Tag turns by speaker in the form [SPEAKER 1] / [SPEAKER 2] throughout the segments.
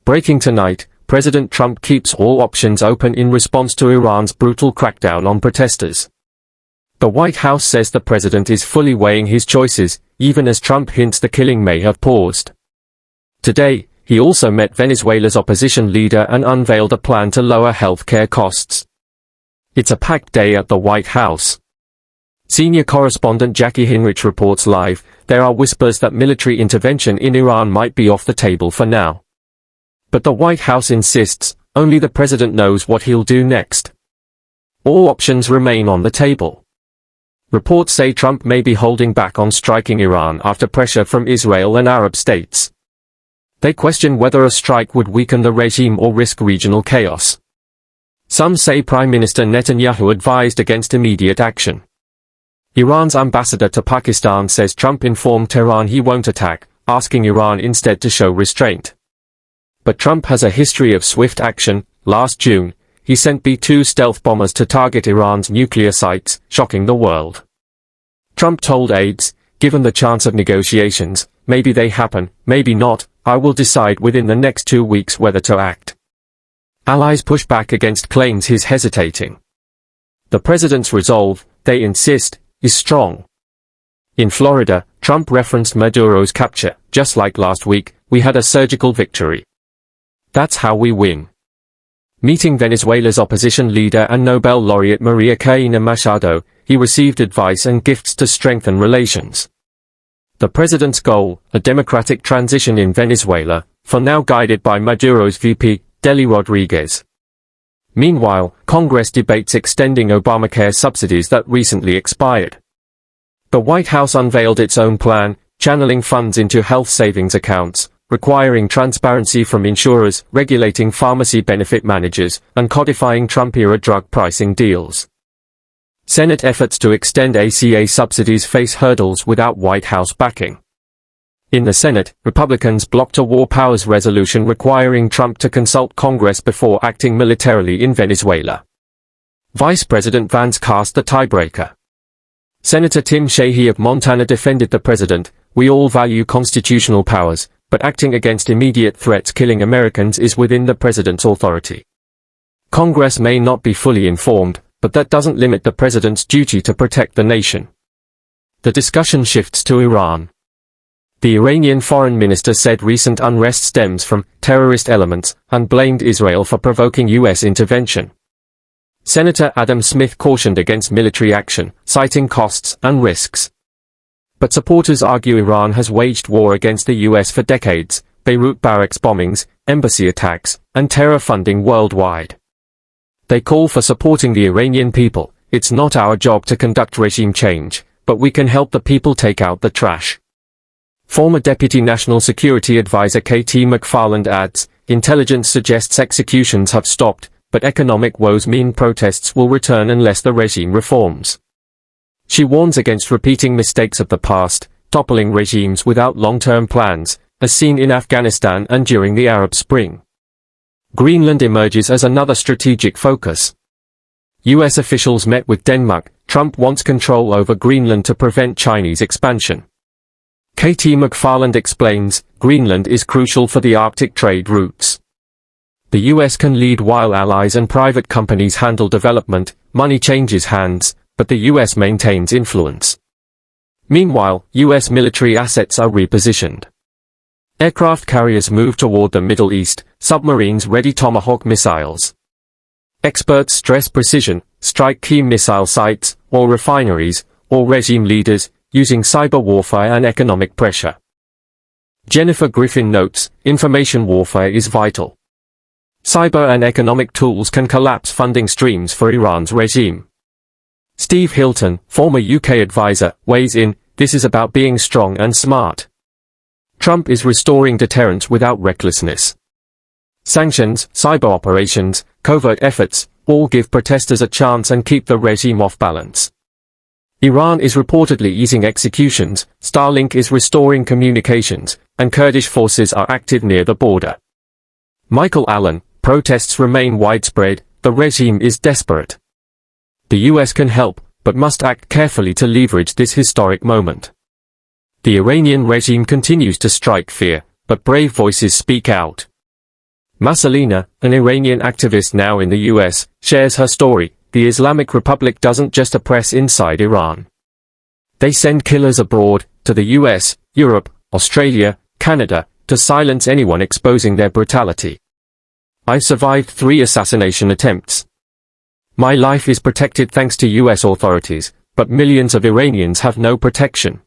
[SPEAKER 1] Breaking tonight, President Trump keeps all options open in response to Iran's brutal crackdown on protesters. The White House says the president is fully weighing his choices, even as Trump hints the killing may have paused. Today, he also met Venezuela's opposition leader and unveiled a plan to lower healthcare costs. It's a packed day at the White House. Senior correspondent Jackie Hinrich reports live. There are whispers that military intervention in Iran might be off the table for now. But the White House insists, only the president knows what he'll do next. All options remain on the table. Reports say Trump may be holding back on striking Iran after pressure from Israel and Arab states. They question whether a strike would weaken the regime or risk regional chaos. Some say Prime Minister Netanyahu advised against immediate action. Iran's ambassador to Pakistan says Trump informed Tehran he won't attack, asking Iran instead to show restraint. But Trump has a history of swift action. Last June, he sent B-2 stealth bombers to target Iran's nuclear sites, shocking the world. Trump told aides, given the chance of negotiations, maybe they happen, maybe not, I will decide within the next 2 weeks whether to act. Allies push back against claims he's hesitating. The president's resolve, they insist, is strong. In Florida, Trump referenced Maduro's capture. Just like last week, we had a surgical victory. That's how we win. Meeting Venezuela's opposition leader and Nobel laureate Maria Corina Machado, he received advice and gifts to strengthen relations. The president's goal, a democratic transition in Venezuela, for now guided by Maduro's VP, Delcy Rodriguez. Meanwhile, Congress debates extending Obamacare subsidies that recently expired. The White House unveiled its own plan, channeling funds into health savings accounts, requiring transparency from insurers, regulating pharmacy benefit managers, and codifying Trump-era drug pricing deals. Senate efforts to extend ACA subsidies face hurdles without White House backing. In the Senate, Republicans blocked a war powers resolution requiring Trump to consult Congress before acting militarily in Venezuela. Vice President Vance cast the tiebreaker. Senator Tim Sheehy of Montana defended the president, "We all value constitutional powers, but acting against immediate threats killing Americans is within the president's authority. Congress may not be fully informed, but that doesn't limit the president's duty to protect the nation." The discussion shifts to Iran. The Iranian foreign minister said recent unrest stems from terrorist elements and blamed Israel for provoking U.S. intervention. Senator Adam Smith cautioned against military action, citing costs and risks. But supporters argue Iran has waged war against the U.S. for decades, Beirut barracks bombings, embassy attacks, and terror funding worldwide. They call for supporting the Iranian people. "It's not our job to conduct regime change, but we can help the people take out the trash." Former Deputy National Security Advisor K.T. McFarland adds, "Intelligence suggests executions have stopped, but economic woes mean protests will return unless the regime reforms." She warns against repeating mistakes of the past, toppling regimes without long-term plans, as seen in Afghanistan and during the Arab Spring. Greenland emerges as another strategic focus. U.S. officials met with Denmark. Trump wants control over Greenland to prevent Chinese expansion. K.T. McFarland explains, Greenland is crucial for the Arctic trade routes. The U.S. can lead while allies and private companies handle development. Money changes hands, but the U.S. maintains influence. Meanwhile, U.S. military assets are repositioned. Aircraft carriers move toward the Middle East, submarines ready Tomahawk missiles. Experts stress precision, strike key missile sites, or refineries, or regime leaders, using cyber warfare and economic pressure. Jennifer Griffin notes, information warfare is vital. Cyber and economic tools can collapse funding streams for Iran's regime. Steve Hilton, former UK advisor, weighs in, "This is about being strong and smart." Trump is restoring deterrence without recklessness. Sanctions, cyber operations, covert efforts, all give protesters a chance and keep the regime off balance. Iran is reportedly easing executions, Starlink is restoring communications, and Kurdish forces are active near the border. Michael Allen, protests remain widespread, the regime is desperate. The US can help, but must act carefully to leverage this historic moment. The Iranian regime continues to strike fear, but brave voices speak out. Masalina, an Iranian activist now in the US, shares her story. The Islamic Republic doesn't just oppress inside Iran. They send killers abroad, to the US, Europe, Australia, Canada, to silence anyone exposing their brutality. I've survived 3 assassination attempts. My life is protected thanks to US authorities, but millions of Iranians have no protection.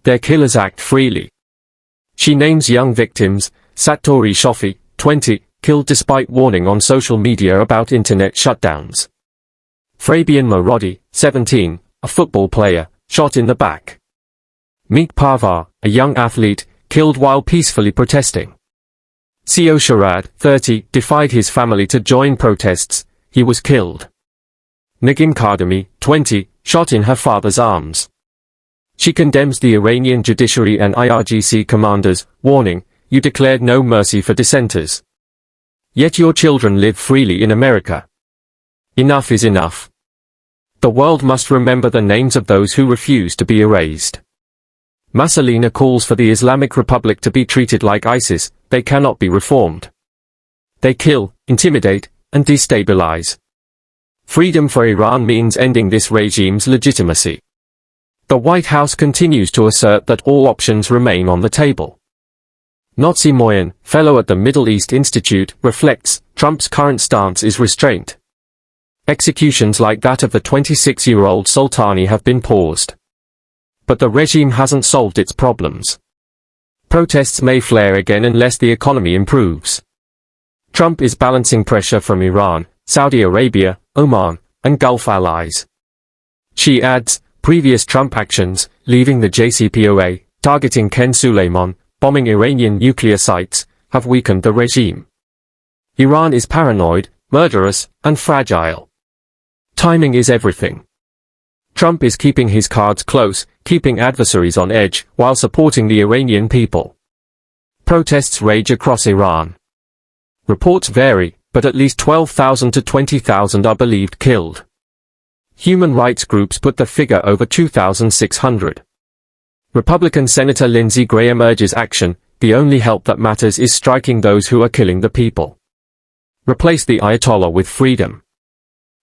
[SPEAKER 1] Their killers act freely. She names young victims: Satori Shofi, 20, killed despite warning on social media about internet shutdowns. Fabian Morodi, 17, a football player, shot in the back. Meek Parvar, a young athlete, killed while peacefully protesting. Sio Sharad, 30, defied his family to join protests. He was killed. Nagim Kademi, 20, shot in her father's arms. She condemns the Iranian judiciary and IRGC commanders, warning, "You declared no mercy for dissenters. Yet your children live freely in America. Enough is enough. The world must remember the names of those who refuse to be erased." Masalina calls for the Islamic Republic to be treated like ISIS. They cannot be reformed. They kill, intimidate, and destabilize. Freedom for Iran means ending this regime's legitimacy. The White House continues to assert that all options remain on the table. Nazi Moyen, fellow at the Middle East Institute, reflects, Trump's current stance is restraint. Executions like that of the 26-year-old Soltani have been paused. But the regime hasn't solved its problems. Protests may flare again unless the economy improves. Trump is balancing pressure from Iran, Saudi Arabia, Oman, and Gulf allies. She adds, previous Trump actions, leaving the JCPOA, targeting Ken Suleiman, bombing Iranian nuclear sites, have weakened the regime. Iran is paranoid, murderous, and fragile. Timing is everything. Trump is keeping his cards close, keeping adversaries on edge, while supporting the Iranian people. Protests rage across Iran. Reports vary, but at least 12,000 to 20,000 are believed killed. Human rights groups put the figure over 2,600. Republican Senator Lindsey Graham urges action. The only help that matters is striking those who are killing the people. Replace the Ayatollah with freedom.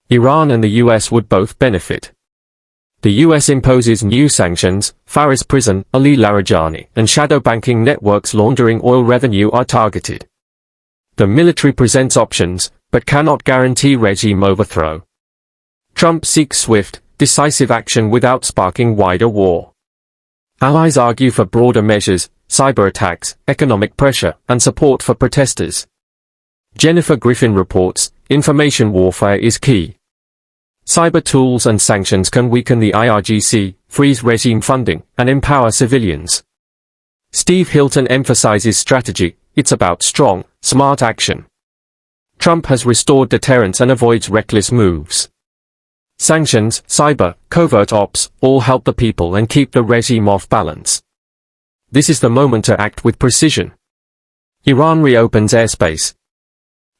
[SPEAKER 1] Iran and the US would both benefit. The US imposes new sanctions. Faris prison, Ali Larijani, and shadow banking networks laundering oil revenue are targeted. The military presents options, but cannot guarantee regime overthrow. Trump seeks swift, decisive action without sparking wider war. Allies argue for broader measures: cyber attacks, economic pressure, and support for protesters. Jennifer Griffin reports, information warfare is key. Cyber tools and sanctions can weaken the IRGC, freeze regime funding, and empower civilians. Steve Hilton emphasizes strategy. It's about strong, smart action. Trump has restored deterrence and avoids reckless moves. Sanctions, cyber, covert ops, all help the people and keep the regime off balance. This is the moment to act with precision. Iran reopens airspace.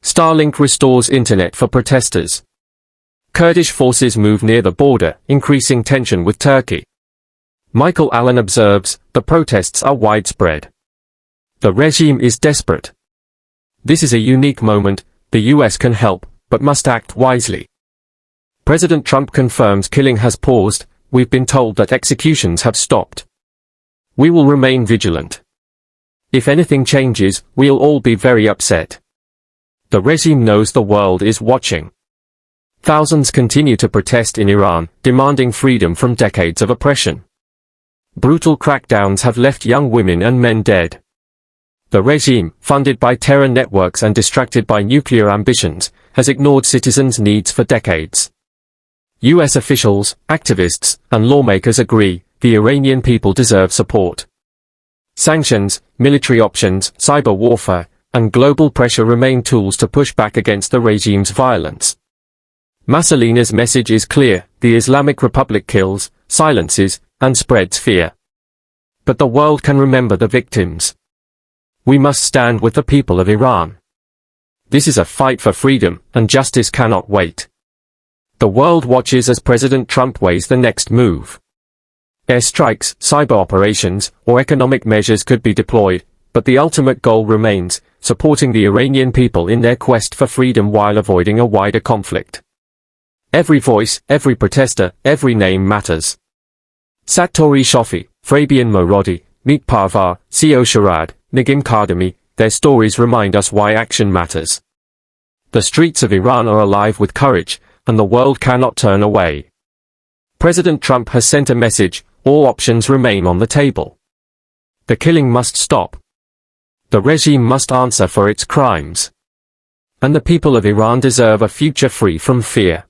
[SPEAKER 1] Starlink restores internet for protesters. Kurdish forces move near the border, increasing tension with Turkey. Michael Allen observes, the protests are widespread. The regime is desperate. This is a unique moment. The US can help, but must act wisely. President Trump confirms killing has paused. We've been told that executions have stopped. We will remain vigilant. If anything changes, we'll all be very upset. The regime knows the world is watching. Thousands continue to protest in Iran, demanding freedom from decades of oppression. Brutal crackdowns have left young women and men dead. The regime, funded by terror networks and distracted by nuclear ambitions, has ignored citizens' needs for decades. US officials, activists, and lawmakers agree, the Iranian people deserve support. Sanctions, military options, cyber warfare, and global pressure remain tools to push back against the regime's violence. Masalina's message is clear: the Islamic Republic kills, silences, and spreads fear. But the world can remember the victims. We must stand with the people of Iran. This is a fight for freedom, and justice cannot wait. The world watches as President Trump weighs the next move. Airstrikes, cyber operations, or economic measures could be deployed, but the ultimate goal remains supporting the Iranian people in their quest for freedom while avoiding a wider conflict. Every voice, every protester, every name matters. Satori Shofi, Fabian Morodi, Meek Parvar, Sio Sharad, Nagim Kadami, their stories remind us why action matters. The streets of Iran are alive with courage, and the world cannot turn away. President Trump has sent a message: all options remain on the table. The killing must stop. The regime must answer for its crimes. And the people of Iran deserve a future free from fear.